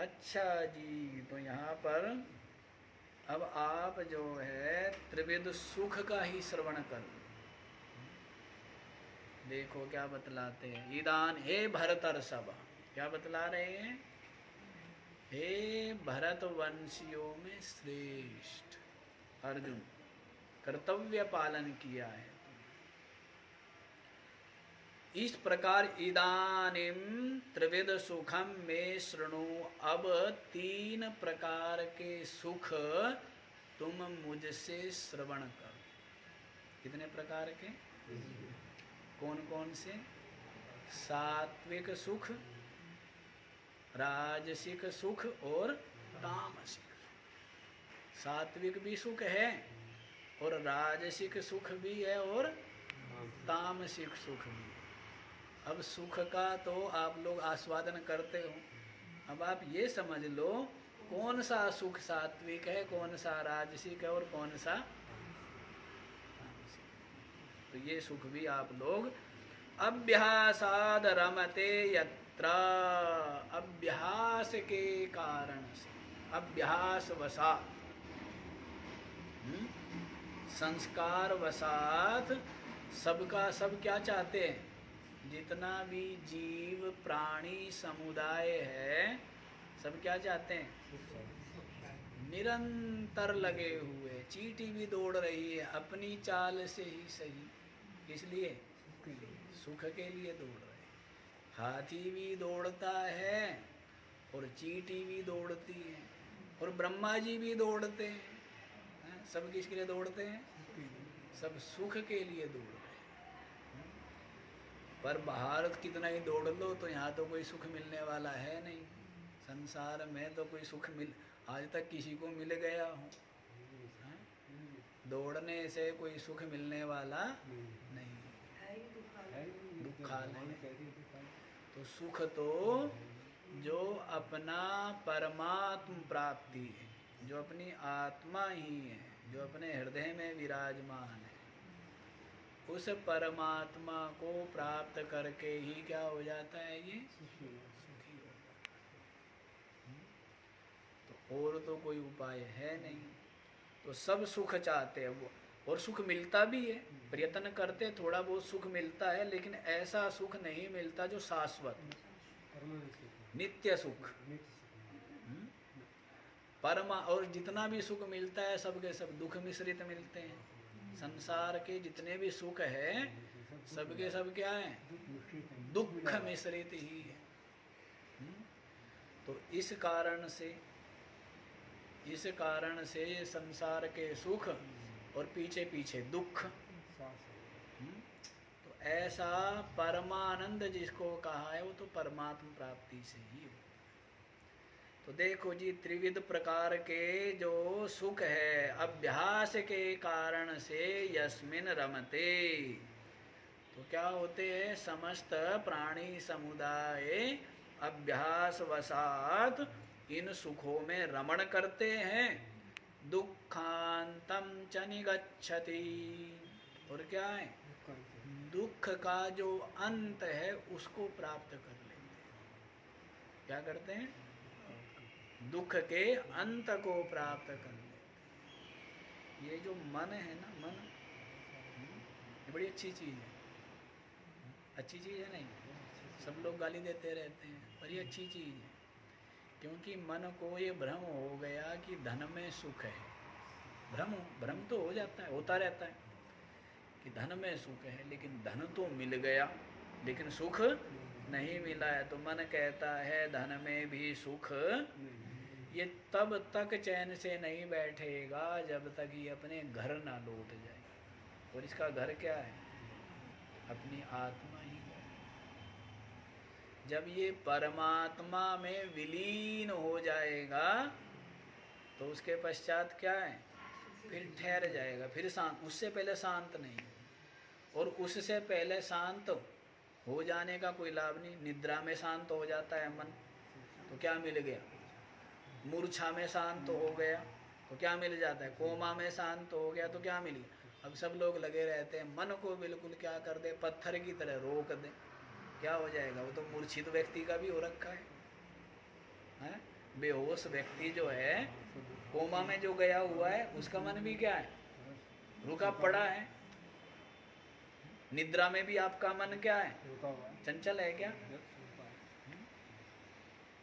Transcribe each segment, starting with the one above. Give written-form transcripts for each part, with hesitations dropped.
अच्छा जी, तो यहाँ पर अब आप जो है त्रिविध सुख का ही श्रवण कर। देखो क्या बतलाते हैं, ईदान हे भरतर सब, क्या बतला रहे हैं, हे भरत वंशियों में श्रेष्ठ अर्जुन, कर्तव्य पालन किया है। इस प्रकार इदानीम त्रिविध सुखम में शृणु, अब 3 प्रकार के सुख तुम मुझसे श्रवण करो। कितने प्रकार के? कौन कौन से? सात्विक सुख, राजसिक सुख और तामसिक। सात्विक भी सुख है और राजसिक सुख भी है और तामसिक सुख भी है। अब सुख का तो आप लोग आस्वादन करते हो, अब आप ये समझ लो कौन सा सुख सात्विक है, कौन सा राजसिक है और कौन सा तामसिक। तो ये सुख भी आप लोग अभ्यासाद रमते यत्र, अभ्यास के कारण से, अभ्यास वसात, संस्कार वसात सबका सब क्या चाहते हैं, जितना भी जीव प्राणी समुदाय है सब क्या चाहते हैं, निरंतर लगे हुए, चींटी भी दौड़ रही है अपनी चाल से ही सही, इसलिए सुख के लिए दौड़ रहे। हाथी भी दौड़ता है और चींटी भी दौड़ती है और ब्रह्मा जी भी दौड़ते हैं, सब किसके लिए दौड़ते हैं, सब सुख के लिए दौड़ रहे हैं। पर बाहर कितना ही दौड़ लो तो यहाँ तो कोई सुख मिलने वाला है नहीं। संसार में तो कोई सुख मिल आज तक किसी को मिल गया हो? दौड़ने से कोई सुख मिलने वाला नहीं, दुखालय। तो सुख तो जो अपना परमात्म प्राप्ति है, जो अपनी आत्मा ही है, जो अपने हृदय में विराजमान है, उस परमात्मा को प्राप्त करके ही क्या हो जाता है, ये सुखी हो जाता है। तो और तो कोई उपाय है नहीं। तो सब सुख चाहते हैं वो, और सुख मिलता भी है, प्रयत्न करते थोड़ा बहुत सुख मिलता है, लेकिन ऐसा सुख नहीं मिलता जो शाश्वत, नित्य सुख। परमा और जितना भी सुख मिलता है सबके सब दुख मिश्रित मिलते हैं। संसार के जितने भी सुख है सबके सब क्या है, दुख मिश्रित ही है। तो इस कारण से ये संसार के सुख और पीछे पीछे दुख। तो ऐसा परमानंद जिसको कहा है वो तो परमात्म प्राप्ति से ही हो। तो देखो जी, त्रिविध प्रकार के जो सुख है अभ्यास के कारण से यस्मिन रमते, तो क्या होते हैं, समस्त प्राणी समुदाय अभ्यास वसात इन सुखों में रमण करते हैं। दुखांतम च निगच्छति, और क्या है, दुख का जो अंत है उसको प्राप्त कर लेते हैं। क्या करते हैं, दुख के अंत को प्राप्त कर लेते। ये जो मन है ना, मन ये बड़ी अच्छी चीज़ है। अच्छी चीज़ है नहीं, सब लोग गाली देते रहते हैं, पर ये अच्छी चीज़ है। क्योंकि मन को ये भ्रम हो गया कि धन में सुख है। भ्रम तो हो जाता है, होता रहता है कि धन में सुख है, लेकिन धन तो मिल गया लेकिन सुख नहीं मिला है। तो मन कहता है धन में भी सुख, ये तब तक चैन से नहीं बैठेगा जब तक ये अपने घर ना लौट जाए। और इसका घर क्या है, अपनी आत्मा ही है। जब ये परमात्मा में विलीन हो जाएगा तो उसके पश्चात क्या है, फिर ठहर जाएगा, फिर शांत। उससे पहले शांत नहीं, और उससे पहले शांत हो जाने का कोई लाभ नहीं। निद्रा में शांत हो जाता है मन तो क्या मिल गया, मूर्छा में शांत हो गया तो क्या मिल जाता है, कोमा में शांत हो गया तो क्या मिल गया। अब सब लोग लगे रहते हैं मन को बिल्कुल क्या कर दे, पत्थर की तरह रोक दे, क्या हो जाएगा, वो तो मूर्छित व्यक्ति का भी हो रखा है? बेहोश व्यक्ति जो है, कोमा में जो गया हुआ है, उसका मन भी क्या है, रुका पड़ा है। निद्रा में भी आपका मन क्या है, चंचल है क्या?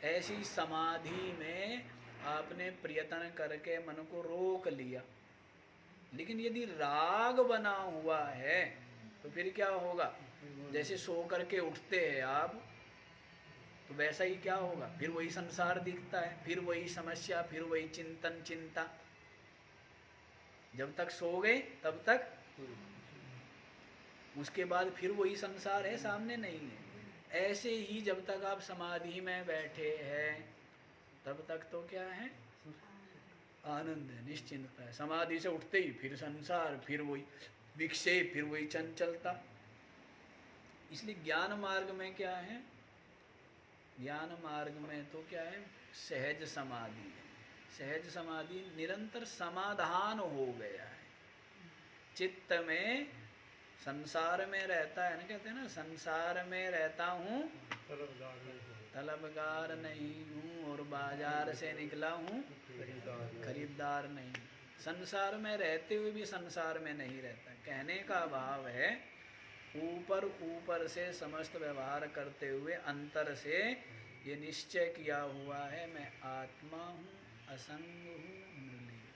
ऐसी समाधि में आपने प्रयत्न करके मन को रोक लिया, लेकिन यदि राग बना हुआ है तो फिर क्या होगा? जैसे सो करके उठते हैं आप, तो वैसा ही क्या होगा, फिर वही संसार दिखता है, फिर वही समस्या, फिर वही चिंतन चिंता। जब तक सो गए तब तक, उसके बाद फिर वही संसार है, सामने नहीं है। ऐसे ही जब तक आप समाधि में बैठे हैं तब तक तो क्या है, आनंद है, निश्चिंतता है। समाधि से उठते ही फिर संसार, फिर वही विक्षेप, फिर वही चंचलता। इसलिए ज्ञान मार्ग में क्या है, ज्ञान मार्ग में तो क्या है, सहज समाधि है। सहज समाधि निरंतर समाधान हो गया है चित्त में। संसार में रहता है ना, कहते हैं ना, संसार में रहता हूँ तलबगार नहीं हूँ, और बाजार से निकला हूँ खरीदार नहीं। संसार में रहते हुए भी संसार में नहीं रहता। कहने का भाव है, ऊपर ऊपर से समस्त व्यवहार करते हुए अंतर से ये निश्चय किया हुआ है, मैं आत्मा हूँ, असंग हूँ, निर्लेप,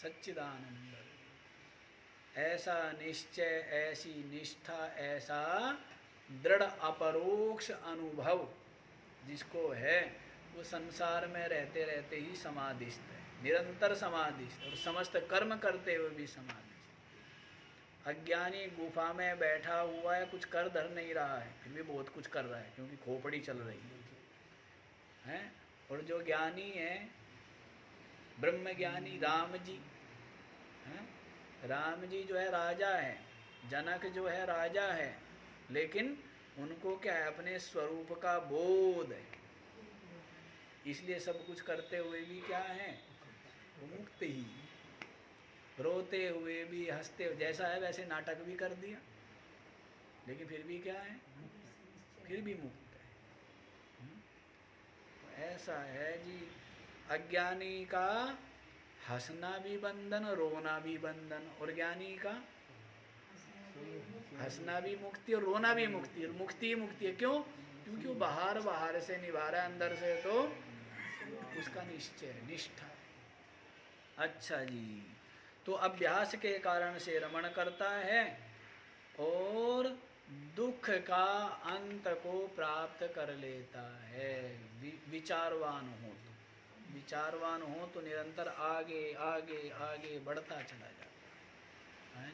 सच्चिदानंद। ऐसा निश्चय, ऐसी निष्ठा, ऐसा दृढ़ अपरोक्ष अनुभव जिसको है, वो संसार में रहते रहते ही समाधिस्थ है, निरंतर समाधिस्थ, और समस्त कर्म करते हुए भी समाधिस्थ। अज्ञानी गुफा में बैठा हुआ है, कुछ कर धर नहीं रहा है, फिर भी बहुत कुछ कर रहा है, क्योंकि खोपड़ी चल रही है। और जो ज्ञानी है, ब्रह्म ज्ञानी राम जी हैं, राम जी जो है राजा है, जनक जो है राजा है, लेकिन उनको क्या है, अपने स्वरूप का बोध है, इसलिए सब कुछ करते हुए भी क्या है, वो मुक्त ही। रोते हुए भी, हंसते हुए, जैसा है वैसे नाटक भी कर दिया, लेकिन फिर भी क्या है, फिर भी मुक्त है। तो ऐसा है जी। अज्ञानी का हंसना भी बंधन, रोना भी बंधन, और ज्ञानी का हंसना भी मुक्ति और रोना भी मुक्ति, और मुक्ति ही मुक्ति है। क्यों? क्योंकि वो बाहर से निभा रहा है, अंदर से तो उसका निश्चय है, निष्ठा है। अच्छा जी, तो अभ्यास के कारण से रमण करता है और दुख का अंत को प्राप्त कर लेता है। विचारवान हो तो निरंतर आगे आगे आगे बढ़ता चला जाता है।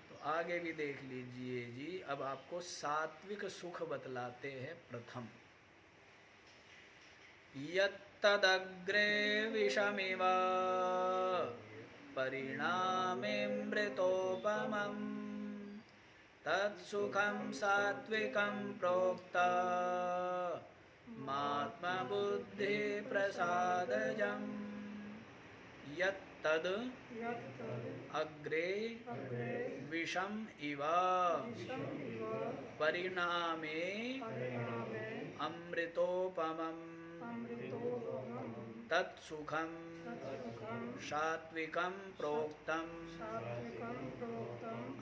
तो आगे भी देख लीजिए जी। अब आपको सात्विक सुख बतलाते हैं। प्रथम, यत्तदग्रे विषमिव परिणामेऽमृतोपमम् तत्सुखं सात्विकं प्रोक्ता मात्मबुद्धिप्रसादजम्। यत्तद् अग्रे विषम इव परिणामे अमृतोपमम् तत्सुखं सात्विकं प्रोक्तम्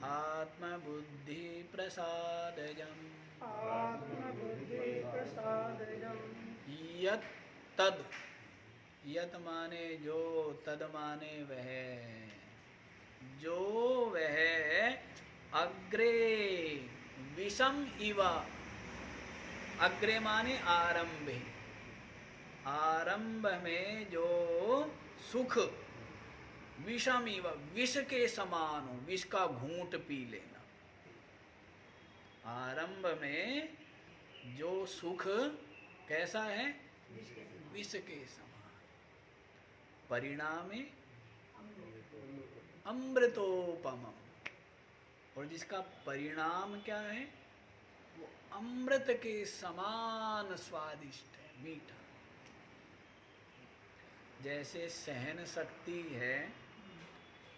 आत्मबुद्धिप्रसादजम्। यत् तद, यत माने जो, तद माने वह, जो वह अग्रे विषम इव, अग्रे माने आरंभे, आरंभ में जो सुख विषम इव, विष के समान हो, विष का घूंट पी लेना। आरंभ में जो सुख कैसा है, विष के समान, परिणामे अमृतोपमम्, और जिसका परिणाम क्या है, वो अमृत के समान स्वादिष्ट है, मीठा। जैसे सहन शक्ति है,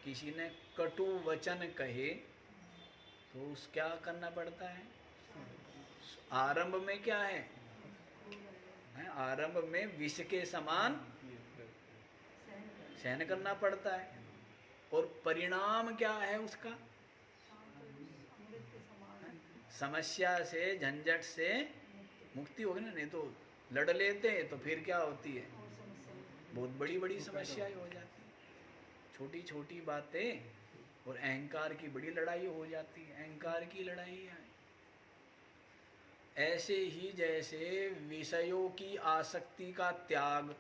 किसी ने कटु वचन कहे तो उस क्या करना पड़ता है, आरंभ में क्या है, आरंभ में विष के समान सहन करना पड़ता है, और परिणाम क्या है उसका? समस्या से, झंझट से मुक्ति होगी ना। नहीं तो लड़ लेते हैं तो फिर क्या होती है? बहुत बड़ी बड़ी समस्याएं हो जाती है। छोटी छोटी बातें और अहंकार की बड़ी लड़ाई हो जाती है। अहंकार की लड़ाई है। ऐसे ही जैसे विषयों की आसक्ति का त्याग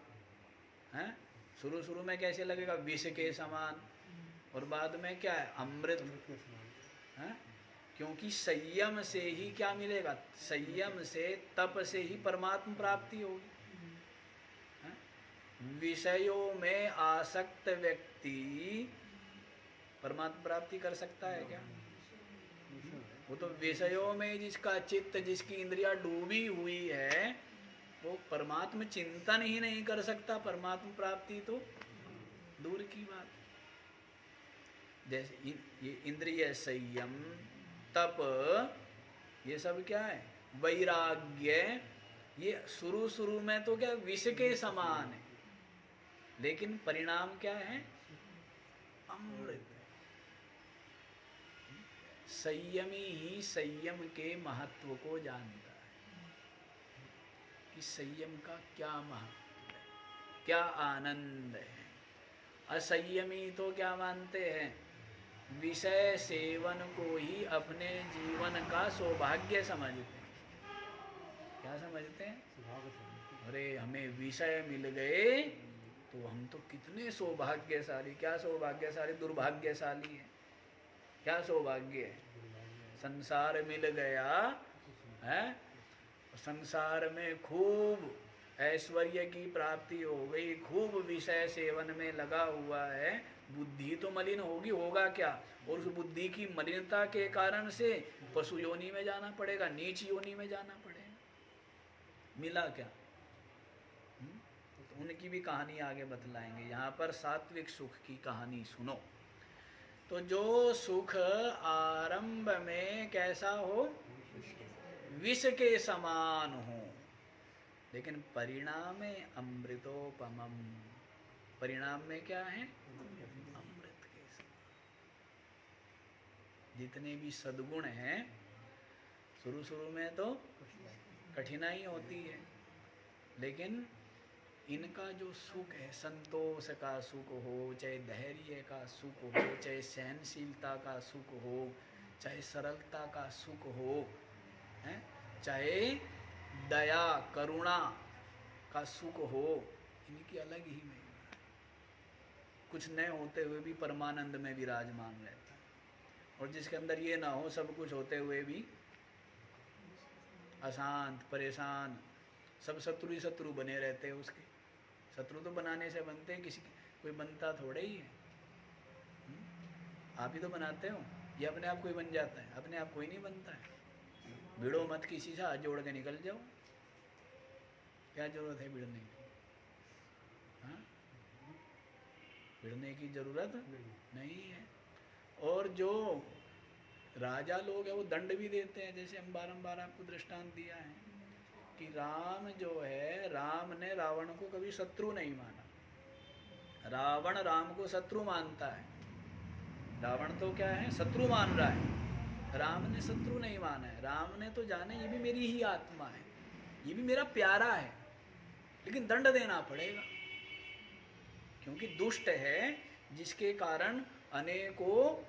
है, शुरू शुरू में कैसे लगेगा? विष के समान, और बाद में क्या है? अमृत है। क्योंकि संयम से ही क्या मिलेगा? संयम से, तप से ही परमात्मा प्राप्ति होगी। विषयों में आसक्त व्यक्ति परमात्मा प्राप्ति कर सकता है क्या? वो तो विषयों में जिसका चित्त, जिसकी इंद्रियां डूबी हुई है, वो परमात्मा चिंतन ही नहीं कर सकता। परमात्मा प्राप्ति तो दूर की बात। जैसे ये इंद्रिय संयम, तप, ये सब क्या है? वैराग्य, ये शुरू शुरू में तो क्या विष के समान है, लेकिन परिणाम क्या है? अमृत। संयमी ही संयम के महत्व को जानता है कि संयम का क्या महत्व है, क्या आनंद है। असंयमी तो क्या मानते हैं? विषय सेवन को ही अपने जीवन का सौभाग्य समझते हैं। क्या समझते हैं? अरे हमें विषय मिल गए तो हम तो कितने सौभाग्यशाली। क्या सौभाग्यशाली? दुर्भाग्यशाली है। क्या सौभाग्य है? संसार मिल गया है, संसार में खूब ऐश्वर्य की प्राप्ति हो गई, खूब विषय सेवन में लगा हुआ है, बुद्धि तो मलिन होगी, होगा क्या? और उस बुद्धि की मलिनता के कारण से पशु योनि में जाना पड़ेगा, नीच योनि में जाना पड़ेगा। मिला क्या? तो उनकी भी कहानी आगे बतलाएंगे। यहाँ पर सात्विक सुख की कहानी सुनो। तो जो सुख आरंभ में कैसा हो? विष के समान हो, लेकिन परिणाम में अमृतोपमम। परिणाम में क्या है? अमृत के समान। जितने भी सद्गुण हैं, शुरू शुरू में तो कठिनाई होती है, लेकिन इनका जो सुख है, संतोष का सुख हो, चाहे धैर्य का सुख हो, चाहे सहनशीलता का सुख हो, चाहे सरलता का सुख हो, है, चाहे दया करुणा का सुख हो, इनकी अलग ही महिमा है। कुछ न होते हुए भी परमानंद में विराजमान रहता है, और जिसके अंदर ये ना हो, सब कुछ होते हुए भी अशांत, परेशान, सब शत्रु ही शत्रु बने रहते हैं उसके। शत्रु तो बनाने से बनते हैं, किसी कोई बनता थोड़े ही है। आप ही तो बनाते हो, ये अपने आप कोई बन जाता है? अपने आप कोई नहीं बनता है। भिड़ो मत किसी से, हाथ जोड़ के निकल जाओ। क्या जरूरत है भिड़ने की? हाँ, भिड़ने की जरूरत नहीं है। और जो राजा लोग हैं वो दंड भी देते हैं, जैसे हम बारंबार आपको दृष्टांत दिया है कि राम जो है, राम ने रावण को कभी शत्रु नहीं माना। रावण राम को शत्रु मानता है। रावण तो क्या है? शत्रु मान रहा है। राम ने शत्रु नहीं माना है। राम ने तो जाने ये भी मेरी ही आत्मा है, ये भी मेरा प्यारा है, लेकिन दंड देना पड़ेगा, क्योंकि दुष्ट है, जिसके कारण अनेकों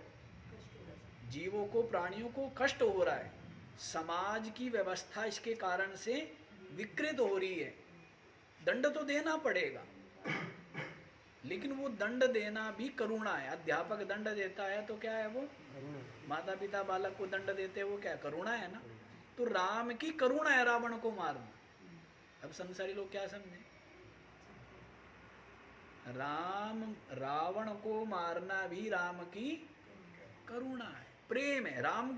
जीवों को, प्राणियों को कष्ट हो रहा है। समाज की व्यवस्था इसके कारण से विकृत हो रही है। दंड तो देना पड़ेगा, लेकिन वो दंड देना भी करुणा है। अध्यापक दंड देता है तो क्या है वो? माता पिता बालक को दंड देते हैं, वो क्या? करुणा है ना। तो राम की करुणा है रावण को मारना। अब संसारी लोग क्या समझे? रावण को मारना भी राम की करुणा है, प्रेम है। राम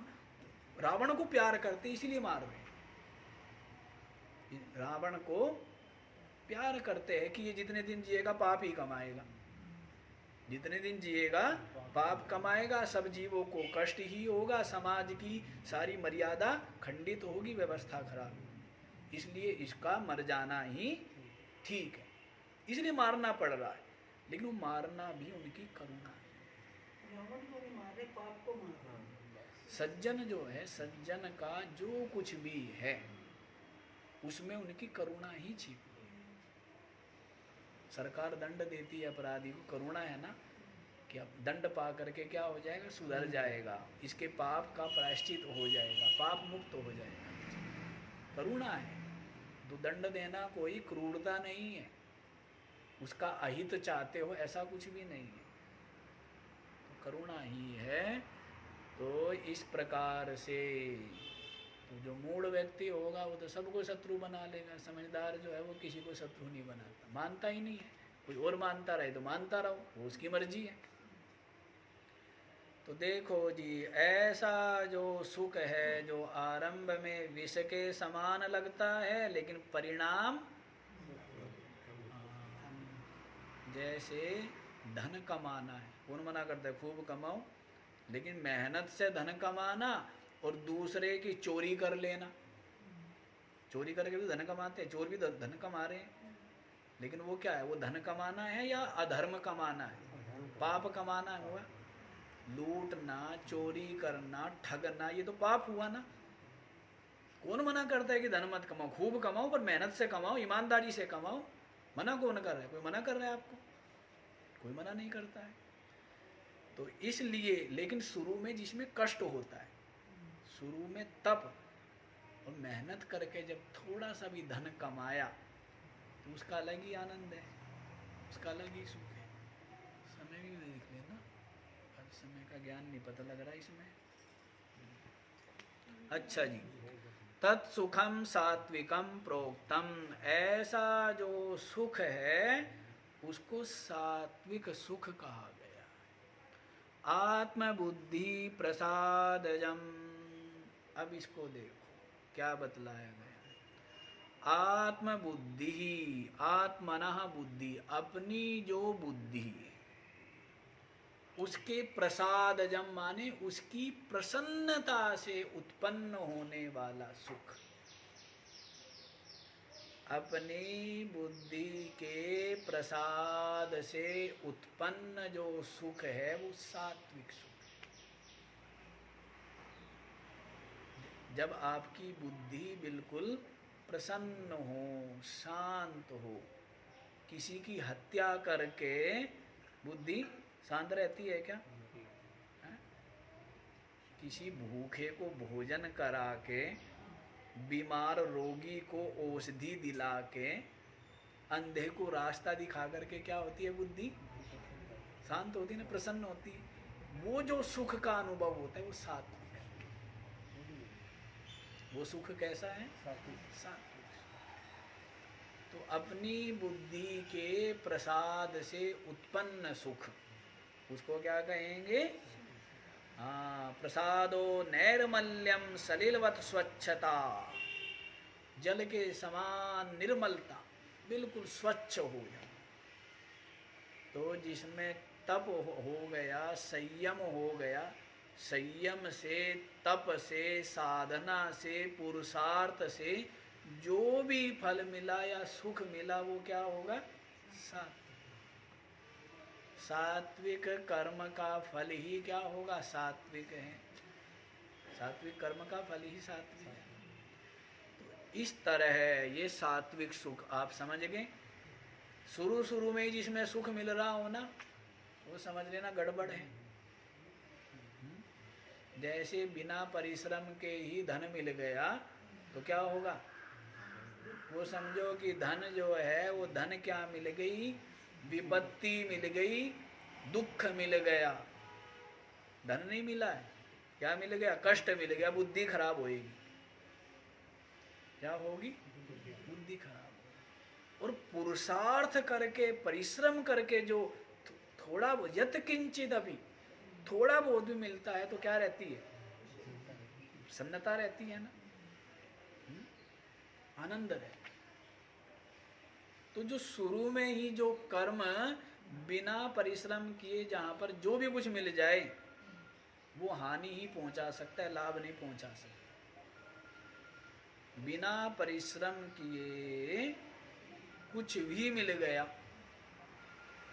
रावण को प्यार करते इसलिए मार रहे। रावण को प्यार करते हैं कि ये जितने दिन जिएगा पाप ही कमाएगा, जितने दिन जिएगा पाप कमाएगा, सब जीवों को कष्ट ही होगा, समाज की सारी मर्यादा खंडित होगी, व्यवस्था खराब होगी। इसलिए इसका मर जाना ही ठीक है, इसलिए मारना पड़ रहा है। लेकिन वो मारना भी उनकी करुणा है। सज्जन जो है, सज्जन का जो कुछ भी है उसमें उनकी करुणा ही छिपी है। सरकार दंड देती है अपराधी को, करुणा है ना, कि अब दंड पा करके क्या हो जाएगा, सुधर जाएगा, इसके पाप का प्रायश्चित हो जाएगा, पाप मुक्त हो जाएगा, करुणा है। तो दंड देना कोई क्रूरता नहीं है, उसका अहित चाहते हो ऐसा कुछ भी नहीं है, तो करुणा ही है। तो इस प्रकार से तो जो मूढ़ व्यक्ति होगा वो तो सबको शत्रु बना लेगा, समझदार जो है वो किसी को शत्रु नहीं बनाता, मानता ही नहीं है। कोई और मानता रहे तो मानता रहो, वो उसकी मर्जी है। तो देखो जी, ऐसा जो सुख है जो आरंभ में विष के समान लगता है, लेकिन परिणाम जैसे धन कमाना है, कौन मना करता है खूब कमाओ, लेकिन मेहनत से धन कमाना और दूसरे की चोरी कर लेना, चोरी करके भी धन कमाते हैं, चोर भी धन कमा रहे हैं, लेकिन वो क्या है, वो धन कमाना है या अधर्म कमाना है, पाप कमाना हुआ। लूटना, चोरी करना, ठगना, ये तो पाप हुआ ना। कौन मना करता है कि धन मत कमाओ, खूब कमाओ पर मेहनत से कमाओ, ईमानदारी से कमाओ, मना कौन कर रहा है, कोई मना कर रहा है आपको, कोई मना नहीं करता है। तो इसलिए, लेकिन शुरू में जिसमें कष्ट होता है, शुरू में तप और मेहनत करके जब थोड़ा सा भी धन कमाया तो उसका अलग ही आनंद है, उसका अलग ही सुख है। समय भी देख लेना, अब समय का ज्ञान नहीं पता लग रहा इसमें। अच्छा जी, तत्सुखम सात्विकम प्रोक्तम, ऐसा जो सुख है उसको सात्विक सुख कहा गया। आत्मबुद्धि प्रसादजम, अब इसको देखो क्या बतलाया गया। आत्मबुद्धि, आत्मनः बुद्धि, अपनी जो बुद्धि है उसके प्रसादजम माने उसकी प्रसन्नता से उत्पन्न होने वाला सुख। अपनी बुद्धि के प्रसाद से उत्पन्न जो सुख है वो सात्विक सुख है। जब आपकी बुद्धि बिल्कुल प्रसन्न हो, शांत हो, किसी की हत्या करके बुद्धि शांत रहती है क्या? है? किसी भूखे को भोजन करा के, बीमार रोगी को औषधि दिला के, अंधे को रास्ता दिखा करके क्या होती है बुद्धि? शांत होती है ना, प्रसन्न होती है। वो जो सुख का अनुभव होता है वो सात्विक है। वो सुख कैसा है? सात्विक। तो अपनी बुद्धि के प्रसाद से उत्पन्न सुख, उसको क्या कहेंगे? हाँ, प्रसादो नैर्मल्यम सलिलवत स्वच्छता, जल के समान निर्मलता, बिल्कुल स्वच्छ हो जाए। तो जिसमें तप हो गया, संयम हो गया, संयम से, तप से, साधना से, पुरुषार्थ से जो भी फल मिला या सुख मिला वो क्या होगा? सात्विक। सात्विक कर्म का फल ही क्या होगा? सात्विक है। सात्विक कर्म का फल ही सात्विक है। तो इस तरह ये सात्विक सुख आप समझ गए। शुरू शुरू में जिसमें सुख मिल रहा हो ना, वो समझ लेना गड़बड़ है। जैसे बिना परिश्रम के ही धन मिल गया तो क्या होगा? वो समझो कि धन जो है वो धन क्या मिल गई? विपत्ति मिल गई, दुख मिल गया। धन नहीं मिला है, क्या मिल गया? कष्ट मिल गया, बुद्धि खराब होएगी। क्या होगी? बुद्धि खराब होगी। और पुरुषार्थ करके, परिश्रम करके जो थोड़ा यत किंचित अभी थोड़ा बहुत भी मिलता है तो क्या रहती है? प्रसन्नता रहती है ना, आनंद रहता है। तो जो शुरू में ही जो कर्म बिना परिश्रम किए जहां पर जो भी कुछ मिल जाए वो हानि ही पहुंचा सकता है, लाभ नहीं पहुंचा सकता। बिना परिश्रम किए कुछ भी मिल गया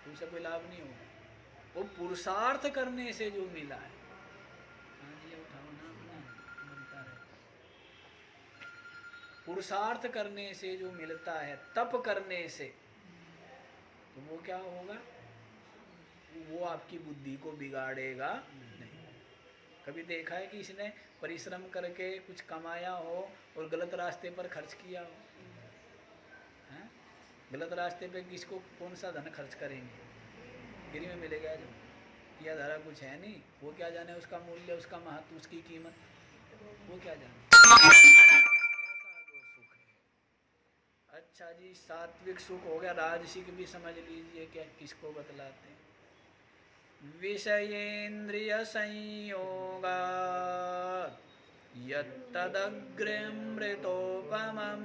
तो उसे कोई लाभ नहीं होगा। वो पुरुषार्थ करने से जो मिला है, हाँ जी उठाओ ना अपना, मिलता रहता है। पुरुषार्थ करने से जो मिलता है, तप करने से, तो वो क्या होगा, वो आपकी बुद्धि को बिगाड़ेगा नहीं। कभी देखा है कि इसने परिश्रम करके कुछ कमाया हो और गलत रास्ते पर खर्च किया हो? हैं? गलत रास्ते पे किसको कौन सा धन खर्च करेंगे, गिरी में मिलेगा जो किया धरा कुछ है नहीं, वो क्या जाने उसका मूल्य, उसका महत्व, उसकी कीमत, वो क्या जाने। ऐसा जो सुख है। अच्छा जी, सात्विक सुख हो गया, राजसिक भी समझ लीजिए क्या किसको बतलाते हैं। विषयेन्द्रिय संयोगात् यत्तदग्र्यमृतोपमं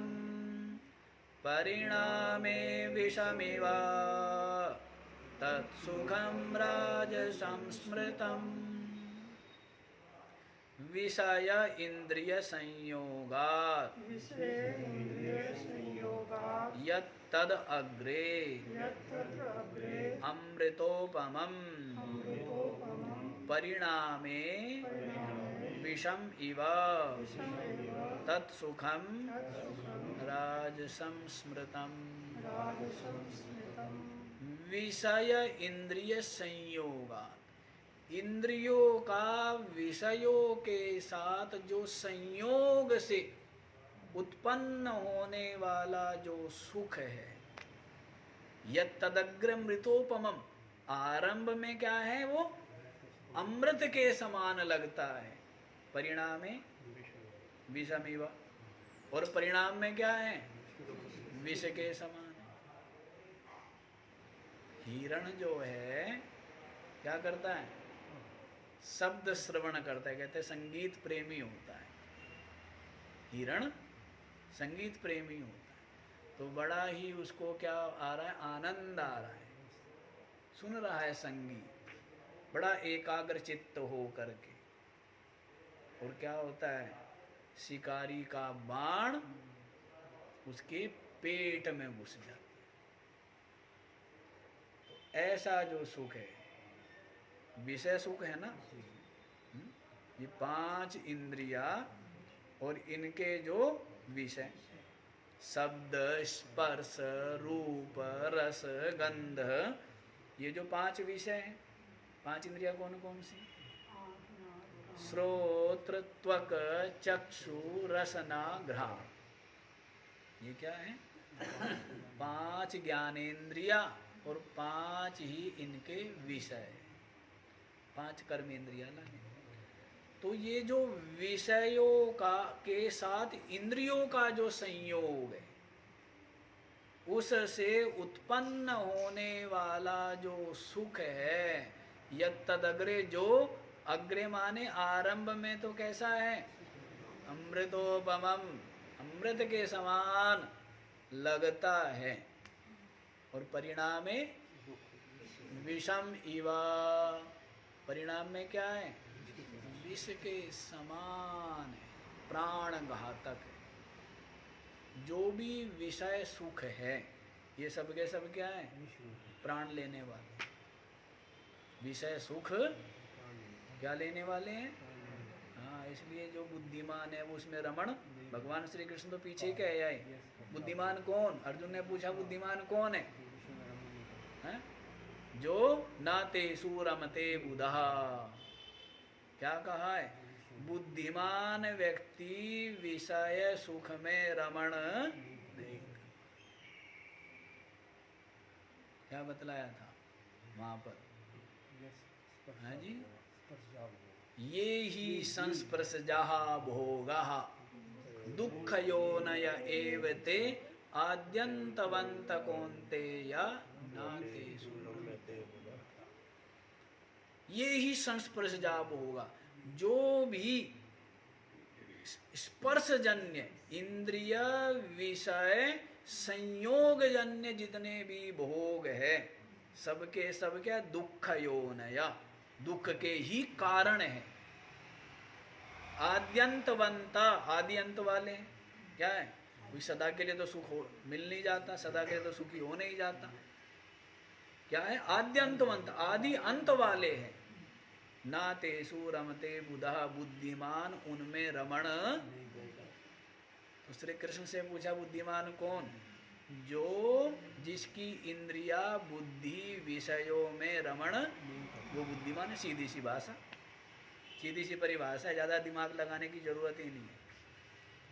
परिणामे विषमिव तत्सुखं राजसंस्मृतम्। विषय इंद्रिय संयोगात् यत्तद अग्रे अमृतोपमं परिणामे विषम इव तत्सुखम राजसंस्मृतम्। विषय इंद्रिय संयोगात्, इंद्रियों का विषयों के साथ जो संयोग से उत्पन्न होने वाला जो सुख है, यत्तदग्रमृतोपमम्, आरंभ में क्या है, वो अमृत के समान लगता है, परिणामे विषमिव, और परिणाम में क्या है, विष के समान है। हिरण जो है क्या करता है, शब्द श्रवण करता है, कहते हैं संगीत प्रेमी होता है हिरण, संगीत प्रेमी होता है, तो बड़ा ही उसको क्या आ रहा है, आनंद आ रहा है, सुन रहा है संगीत बड़ा एकाग्र चित्त हो करके, और क्या होता है, शिकारी का बाण उसके पेट में घुस जाता है। तो ऐसा जो सुख है, विषय सुख है ना, ये 5 इंद्रिया और इनके जो विषय, शब्द स्पर्श रूप रस गंध, ये जो 5 विषय हैं, 5 इंद्रिया कौन कौन सी, श्रोत्र त्वक चक्षु रसना घ्राण, ये क्या है, 5 ज्ञानेन्द्रिया और 5 ही इनके विषय, 5 कर्मेंद्रिया लगे। तो ये जो विषयों का के साथ इंद्रियों का जो संयोग है, उससे उत्पन्न होने वाला जो सुख है, यत्तदग्रे, जो अग्रे माने आरंभ में तो कैसा है, अमृतोपमम्, अमृत के समान लगता है, और परिणामे विषम इवा, परिणाम में क्या है, विष के समान है, प्राण घातक है। जो भी विषय सुख है, ये सब के सब क्या है, प्राण लेने वाले। विषय सुख क्या लेने वाले हैं, हाँ, इसलिए जो बुद्धिमान है वो उसमें रमण, भगवान श्री कृष्ण तो पीछे ही कह आए, बुद्धिमान कौन, अर्जुन ने पूछा बुद्धिमान कौन है, हैं? जो नाते सूरमते बुधा, क्या कहा है, बुद्धिमान व्यक्ति विषय सुख में रमण नहीं, क्या बतलाया था वहां पर, हाँ जी, ये ही संस्पर्शजा भोगा दुख योनय एवते आद्यंतवंत कौन्तेय नाते सुरमते, ये ही संस्पर्शजा होगा, जो भी स्पर्शजन्य इंद्रिय विषय संयोगजन्य जितने भी भोग है, सबके सब क्या, दुख योनया, दुख के ही कारण है। आद्यंतवंता, आदि अंत वाले, क्या है? कोई सदा के लिए तो सुख मिल नहीं जाता, सदा के लिए तो सुखी हो नहीं जाता। क्या है? आद्यंतवंत, आदि अंत वाले हैं। ना तेसु रमते बुधा, बुद्धिमान उनमें रमण। तो श्री कृष्ण से पूछा बुद्धिमान कौन? जो जिसकी इंद्रिया बुद्धि विषयों में रमण, वो बुद्धिमान है। सीधी सी भाषा, सीधी सी परिभाषा है, ज़्यादा दिमाग लगाने की जरूरत ही नहीं है।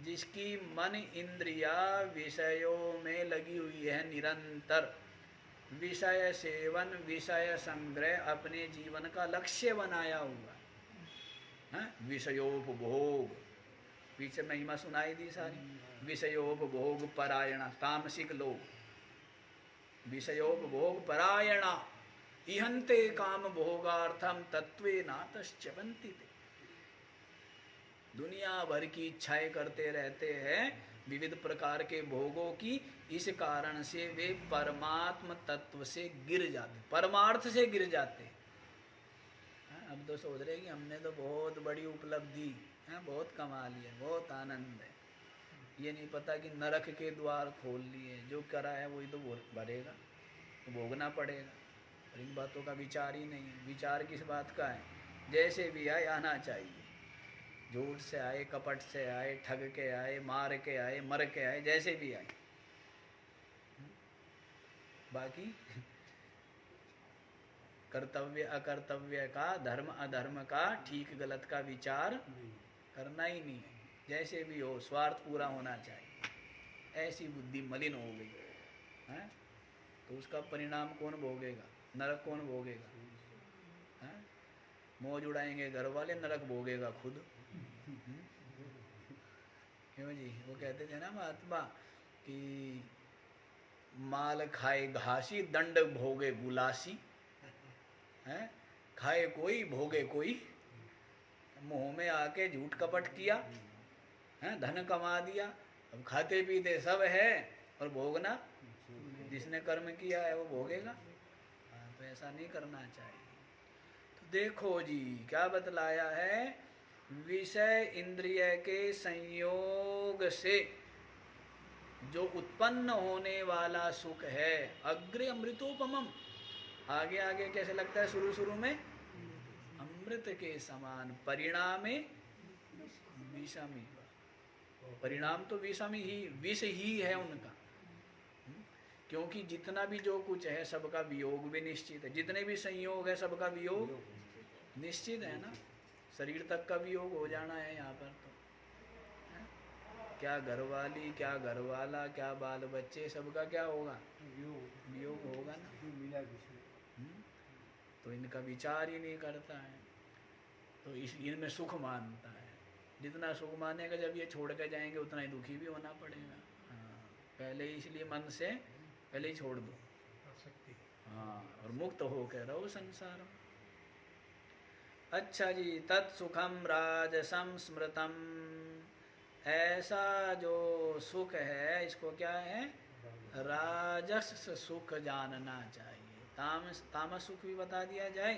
जिसकी मन इंद्रिया विषयों में लगी हुई है निरंतर, विषय सेवन विषय संग्रह अपने जीवन का लक्ष्य बनाया हुआ है। विषयोपभोग, पीछे महिमा सुनाई दी सारी। विषयोपभोग परायणा, तामसिक लोग विषयोपभोग परायणा, इहंते काम भोगार्थम तत्वे नातश्चवन्ति ते। दुनिया भर की इच्छाएं करते रहते हैं, विविध प्रकार के भोगों की। इस कारण से वे परमात्म तत्व से गिर जाते, परमार्थ से गिर जाते। अब तो सोच रहे कि हमने तो बहुत बड़ी उपलब्धि है, बहुत कमा लिया, बहुत आनंद है। ये नहीं पता कि नरक के द्वार खोल लिए, जो करा है वही तो भरेगा, तो भोगना पड़ेगा। और इन बातों का विचार ही नहीं है। विचार किस बात का है? जैसे भी आए आना चाहिए। झूठ से आए, कपट से आए, ठग के आए, मार के आए, मर के आए, जैसे भी आए। बाकी कर्तव्य अकर्तव्य का, धर्म अधर्म का, ठीक गलत का विचार करना ही नहीं है। जैसे भी हो, स्वार्थ पूरा होना चाहिए। ऐसी बुद्धि मलिन हो गई है तो उसका परिणाम कौन भोगेगा? नरक कौन भोगेगा? है? मौज उड़ाएंगे घर वाले, नरक भोगेगा खुद। क्यों जी? वो कहते थे ना महात्मा कि माल खाए घासी, दंड भोगे गुलासी। है? खाए कोई भोगे कोई, मुंह में आके झूठ कपट किया है, धन कमा दिया, अब खाते पीते सब है और भोगना जिसने कर्म किया है वो भोगेगा। तो ऐसा नहीं करना चाहिए। तो देखो जी क्या बतलाया है, विषय इंद्रिय के संयोग से जो उत्पन्न होने वाला सुख है, अग्रे अमृतोपमम, आगे आगे कैसे लगता है? शुरू शुरू में अमृत के समान, परिणामे विषमी। परिणाम तो विषमी ही, विष ही है उनका। क्योंकि जितना भी जो कुछ है सबका वियोग भी निश्चित है। जितने भी संयोग है सबका वियोग निश्चित है ना। शरीर तक का वियोग हो जाना है यहाँ पर तो है? क्या घरवाली, क्या घरवाला, क्या बाल बच्चे, सबका क्या होगा? वियोग होगा ना। तो इनका विचार ही नहीं करता है, तो इनमें सुख मानता है। जितना सुख मानेगा, जब ये छोड़ के जाएंगे उतना ही दुखी भी होना पड़ेगा। हाँ, पहले इसलिए मन से पहले ही छोड़ दो। हाँ, और मुक्त हो के रहो संसार में। अच्छा जी, तत्सुखम राजसम स्मृतम, ऐसा जो सुख है इसको क्या है? राजस सुख जानना चाहिए। तामस सुख भी बता दिया जाए,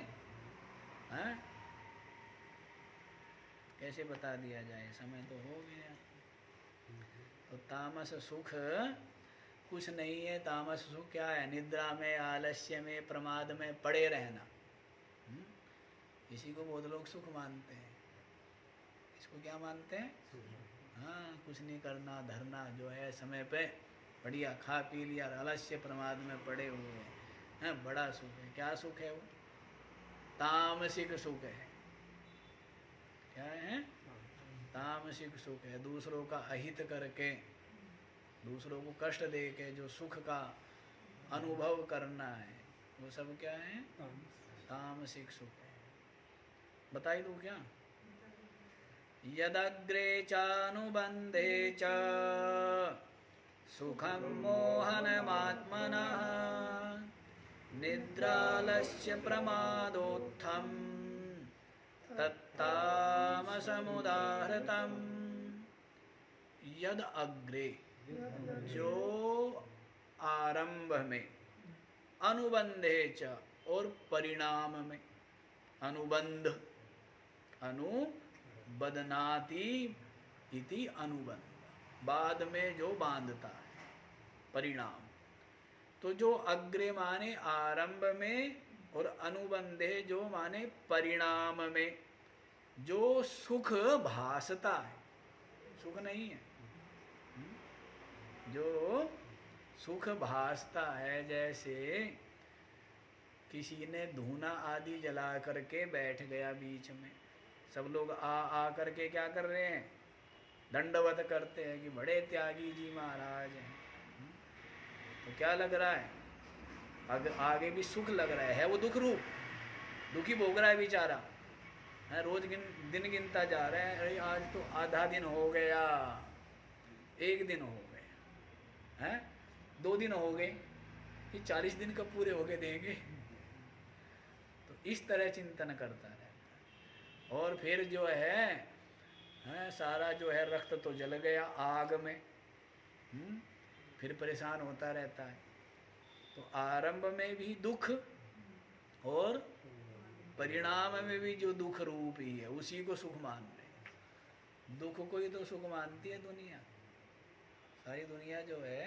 हैं? कैसे बता दिया जाए? समय तो हो गया। तो तामस सुख कुछ नहीं है। तामस सुख क्या है? निद्रा में, आलस्य में, प्रमाद में पड़े रहना। इसी को बहुत लोग सुख मानते हैं। इसको क्या मानते हैं? हाँ, कुछ नहीं करना, धरना, जो है समय पे बढ़िया खा पी लिया, आलस्य प्रमाद में पड़े हुए हैं, बड़ा सुख है। क्या सुख है वो? तामसिक सुख है। क्या है? तामसिक सुख है। दूसरों का अहित करके, दूसरों को कष्ट दे के जो सुख का अनुभव करना है, वो सब क्या है? तामसिक सुख है। बताई दूं क्या? यदग्रे चानुबंधे च सुखं मोहनमात्मनः, निद्रालस्य प्रमादोत्थं तत्तामसमुदाहृतम्। यद अग्रे, जो आरंभ में, अनुबंधे च, और परिणाम में। अनुबंध, अनुबदनाति इति अनुबंध, बाद में जो बांधता है, परिणाम। तो जो अग्रे माने आरंभ में और अनुबंधे जो माने परिणाम में जो सुख भासता है, सुख नहीं है, जो सुख भासता है, जैसे किसी ने धूना आदि जला करके बैठ गया बीच में, सब लोग आ करके क्या कर रहे हैं, दंडवत करते हैं कि बड़े त्यागी जी महाराज हैं। तो क्या लग रहा है, आगे भी सुख लग रहा है वो दुख रूप, दुखी भोग रहा है बेचारा है, रोज दिन गिनता जा रहे हैं, अरे आज तो आधा दिन हो गया, एक दिन हो गए हैं, 2 दिन हो गए, ये 40 दिन कब पूरे हो गए देंगे। तो इस तरह चिंतन करता रहता है। और फिर जो है सारा जो है रक्त तो जल गया आग में, फिर परेशान होता रहता है। तो आरंभ में भी दुख और परिणाम में भी जो दुख रूप ही है उसी को सुख मान रहे। दुख को ही तो सुख मानती है दुनिया, सारी दुनिया जो है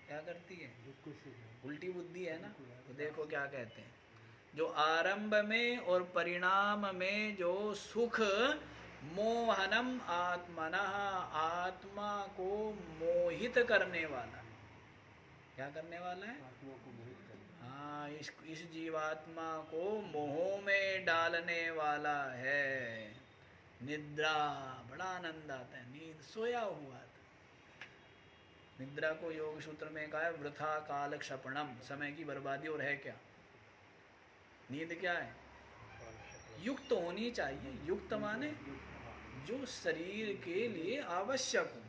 क्या करती है, उल्टी बुद्धि है ना। तो देखो क्या कहते हैं, जो आरंभ में और परिणाम में जो सुख मोहनम आत्मनः, आत्मा को मोहित करने वाला, क्या करने वाला है, हाँ, इस जीवात्मा को मोह में डालने वाला है। निद्रा, बड़ा आनंद आता है, नींद, सोया हुआ था। निद्रा को योग सूत्र में कहा है वृथा काल क्षपणम, समय की बर्बादी। और है क्या, नींद क्या है, युक्त होनी चाहिए। युक्त माने जो शरीर के लिए आवश्यक हो,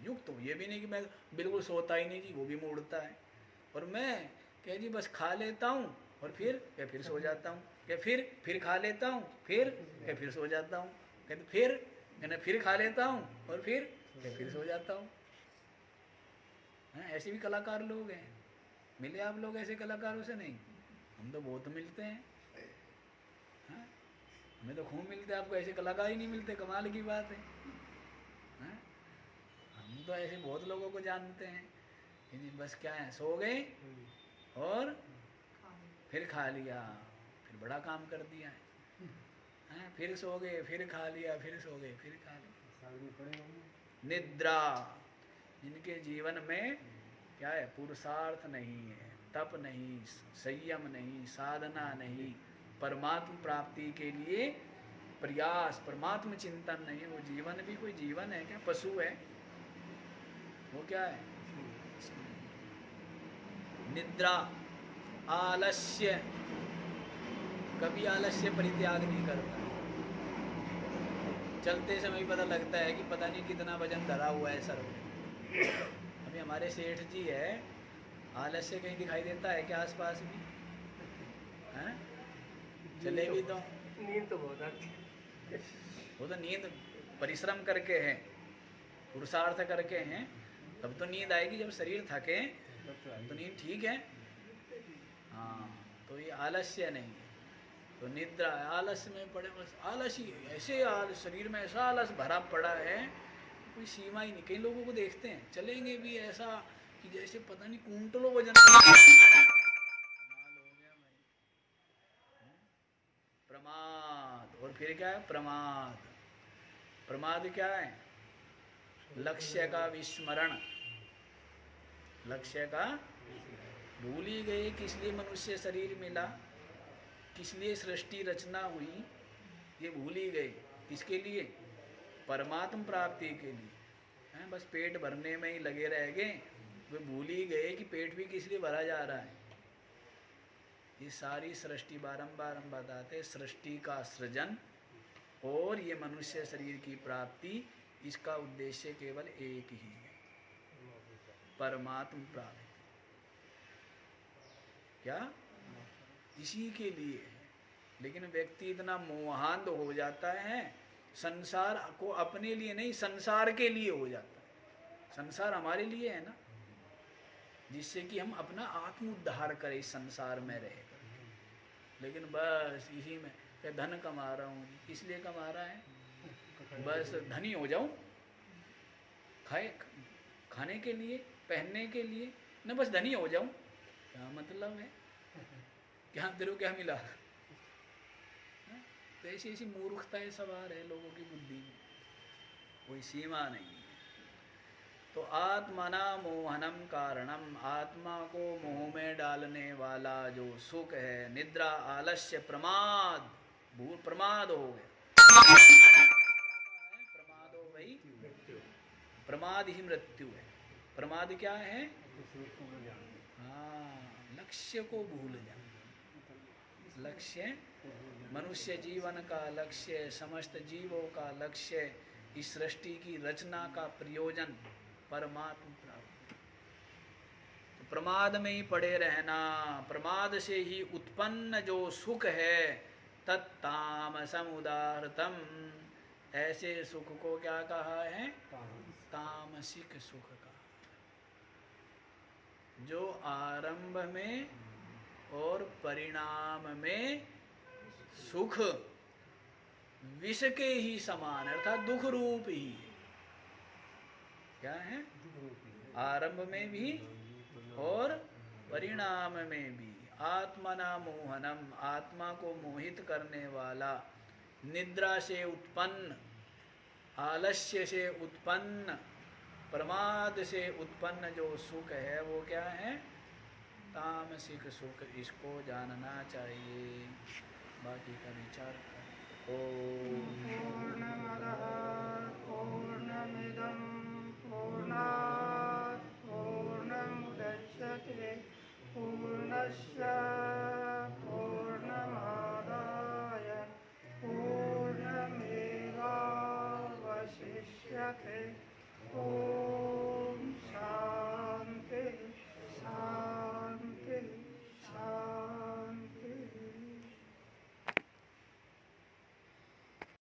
युक्त हो। ये भी नहीं कि मैं बिल्कुल सोता ही नहीं जी, वो भी मूडता है। और मैं कह जी बस खा लेता हूँ और फिर सो जाता हूँ, या फिर खा लेता हूँ फिर सो जाता हूँ, कहते फिर मैंने फिर खा लेता हूँ और फिर सो जाता हूँ। ऐसे भी कलाकार लोग हैं, मिले आप लोग ऐसे कलाकारों से? नहीं, हम तो बहुत मिलते हैं, हमें तो खूब मिलते हैं, आपको ऐसे कलाकार ही नहीं मिलते, कमाल की बात है। हम तो ऐसे बहुत लोगों को जानते हैं कि बस क्या है, सो गए और फिर खा लिया, फिर बड़ा काम कर दिया है, फिर सो गए, फिर खा लिया, फिर सो गए, फिर खा लिया। निद्रा, जिनके जीवन में क्या है, पुरुषार्थ नहीं है, तप नहीं, संयम नहीं, साधना नहीं, परमात्म प्राप्ति के लिए प्रयास, परमात्म चिंतन नहीं है, वो जीवन भी कोई जीवन है क्या, पशु है वो, क्या है। निद्रा, आलस्य, कभी आलस्य परित्याग नहीं करता। चलते समय पता लगता है कि पता नहीं कितना वजन धरा हुआ है सर में। अभी हमारे सेठ जी है, आलस्य कहीं दिखाई देता है क्या आसपास भी, हैं? चले भी तो नींद तो बहुत आती है, वो तो नींद परिश्रम करके है, पुरुषार्थ करके हैं, तब तो नींद आएगी, जब शरीर थके तो नींद ठीक है। हाँ, तो ये आलस्य नहीं है। तो निद्रा, आलस्य में पड़े, बस आलस ही, ऐसे शरीर में ऐसा आलस भरा पड़ा है, कोई सीमा ही नहीं। कई लोगों को देखते हैं चलेंगे भी ऐसा कि जैसे पता नहीं कुंटलों वजन। प्रमाद, और फिर क्या है, प्रमाद। प्रमाद क्या है, लक्ष्य का विस्मरण, लक्ष्य का भूल ही गए, किस लिए मनुष्य शरीर मिला, किस लिए सृष्टि रचना हुई, ये भूल ही गए। किसके लिए, परमात्म प्राप्ति के लिए हैं, बस पेट भरने में ही लगे रह गए, वे भूल ही गए कि पेट भी किस लिए भरा जा रहा है। ये सारी सृष्टि बारंबार हम बताते, सृष्टि का सृजन और ये मनुष्य शरीर की प्राप्ति, इसका उद्देश्य केवल एक ही है, परमात्म प्राप्ति। क्या, इसी के लिए है। लेकिन व्यक्ति इतना मोहांध हो जाता है, संसार को अपने लिए नहीं, संसार के लिए हो जाता है। संसार हमारे लिए है ना, जिससे कि हम अपना आत्म उद्धार करें इस संसार में रहे। लेकिन बस इसी में धन कमा रहा हूँ, इसलिए कमा रहा है बस धनी हो जाऊं, खाने के लिए, पहनने के लिए, न बस धनी हो जाऊं। क्या मतलब है? क्या तेरे को क्या मिला? तो ऐसी ऐसी मूर्खताएं सवार है लोगों की बुद्धि में, कोई सीमा नहीं है। तो आत्मना मोहनम कारणम, आत्मा को मोह में डालने वाला जो सुख है, निद्रा, आलस्य, प्रमाद, भूल, प्रमाद हो गया। प्रमाद हो गई, प्रमाद ही मृत्यु है। प्रमाद क्या है? हाँ, लक्ष्य को भूल जाना। लक्ष्य, मनुष्य जीवन का लक्ष्य, समस्त जीवों का लक्ष्य, इस सृष्टि की रचना का प्रयोजन परमात्मा प्राप्त। तो प्रमाद में ही पड़े रहना, प्रमाद से ही उत्पन्न जो सुख है, तत्तामसम उदाहृतम, ऐसे सुख को क्या कहा है? तामसिक सुख का, जो आरंभ में और परिणाम में सुख विष के ही समान है, अर्थात दुख रूप ही है। क्या है? आरंभ में भी और परिणाम में भी। आत्मना मोहनम, आत्मा को मोहित करने वाला, निद्रा से उत्पन्न, आलस्य से उत्पन्न, प्रमाद से उत्पन्न जो सुख है वो क्या है? तामसिक सुख। इसको जानना चाहिए। बाकी का विचार करें। पूर्णमदः पूर्णमिदं पूर्णात् पूर्णमुदच्यते पूर्णस्य पूर्णमादाय पूर्णमेवावशिष्यते।